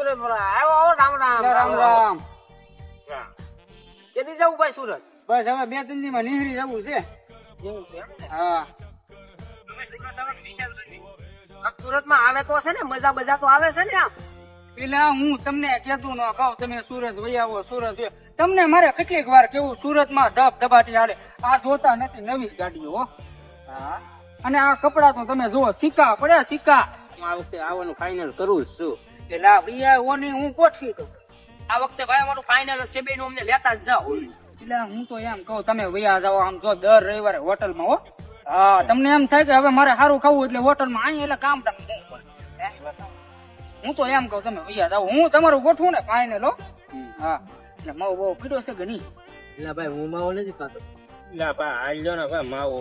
સુરત બોલા આવો રામ રામ રામ રામ. કેદી જવું ભાઈ સુરત? બસ હવે 2-3 દી માં નીકળી જવું છે. એવું છે એમ ને? હા સુરત માં આવે તો છે ને મજા બજા તો આવે છે ને આમ. પેલા હું તમને કેતું ન કહું તમે સુરત વહી આવો સુરત વહી આવો. તમને મારે કેટલીક વાર કેવું સુરત માં ધબાટી હાલે આ જોતા નથી નવી ગાડીઓ હો. હા અને આ કપડા તો તમે જુઓ સિક્કા પડ્યા સિક્કા. હું આ વખતે આવવાનું ફાઇનલ કરું જ છું. પેલા ભૈયા ઓની હું ગોઠવી દઉં. આ વખતે ભાઈ અમારું ફાઇનલ છે બે નું અમને લેતા જ જાઓ. એટલે હું તો એમ કહું તમે વૈયા જાઓ આમ જો દર રવિવારે હોટલમાં હો. હા તમને એમ થાય કે હવે મારે સારું ખાવું એટલે હોટલમાં અહીં એટલે કામ હું તો એમ કહું તમે વૈયા જાઓ હું તમારું ગોઠવું ને ફાઇનલ હો. હા એટલે માવો બહુ પીડો છે કે નહીં? એટલે ભાઈ હું માવો નથી ખાતો. એટલે ભાઈ હાલ જો ને ભાઈ માવો.